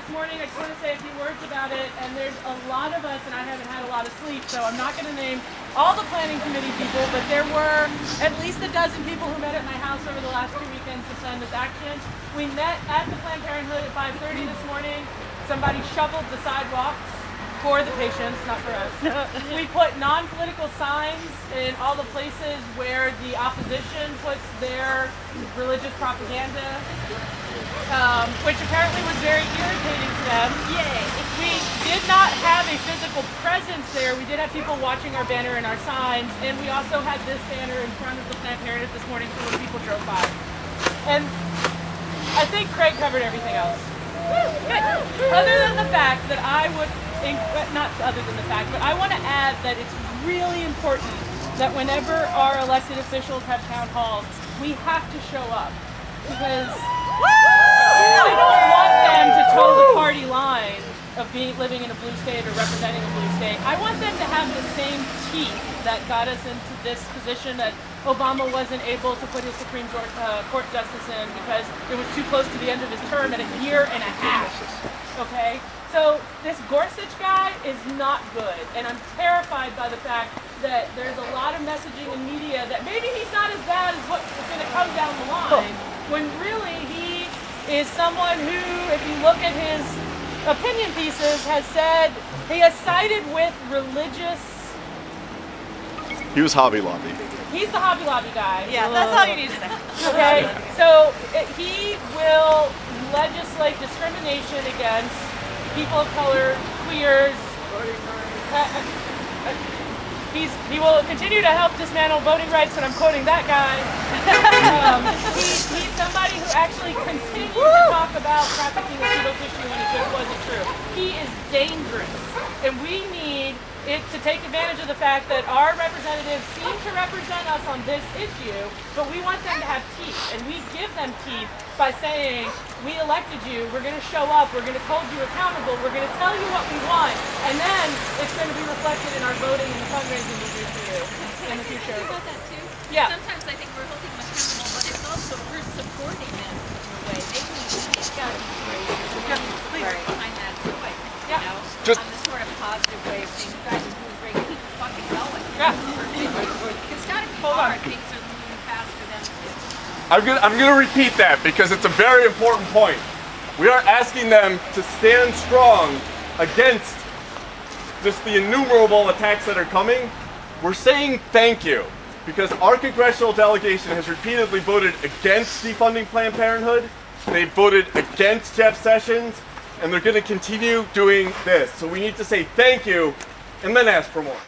morning. I just want to say a few words about it. And there's a lot of us, and I haven't had a lot of sleep, so I'm not going to name all the planning committee people, but there were at least a dozen people who met at my house over the last 2 weekends to send this action. We met at the Planned Parenthood at 5:30 this morning. Somebody shoveled the sidewalks for the patients, not for us. We put non-political signs in all the places where the opposition puts their religious propaganda, which apparently was very irritating to them. Yay! We did not have a physical presence there. We did have people watching our banner and our signs, and we also had this banner in front of the Planned Parenthood this morning so when people drove by. And I think Craig covered everything else. Other than the fact that I want to add that it's really important that whenever our elected officials have town halls, we have to show up. Because I don't want them to toe the party line of living in a blue state or representing a blue state. I want them to have the same teeth that got us into this position that Obama wasn't able to put his Supreme Court justice in because it was too close to the end of his term at a year and a half. Okay? So this Gorsuch guy is not good, and I'm terrified by the fact that there's a lot of messaging in media that maybe he's not as bad as what's going to come down the line, when really he is someone who, if you look at his opinion pieces, has said he has sided with religious. He was Hobby Lobby. He's the Hobby Lobby guy. Yeah, that's all you need to say. Okay, so he will legislate discrimination against people of color, queers. He will continue to help dismantle voting rights, and I'm quoting that guy. He's somebody who actually continues to talk about trafficking of fetal tissue when it just wasn't true. He is dangerous, and we need it to take advantage of the fact that our representatives seem to represent us on this issue, but we want them to have teeth, and we give them teeth by saying, we elected you, we're going to show up, we're going to hold you accountable, we're going to tell you what we want, and then it's going to be reflected in our voting and the fundraising we do for you in the future. About that too. Yeah. Sometimes I think we're holding them accountable, but it's also we're supporting them in a way. They need to gotta be great behind that. So I think, you know, Just- on the sort of positive way of things, guys are doing great. Keep fucking going. Yeah. It's gotta be hard. Things are moving faster than I'm gonna repeat that because it's a very important point. We are asking them to stand strong against just the innumerable attacks that are coming. We're saying thank you because our congressional delegation has repeatedly voted against defunding Planned Parenthood. They voted against Jeff Sessions, and they're going to continue doing this. So we need to say thank you and then ask for more.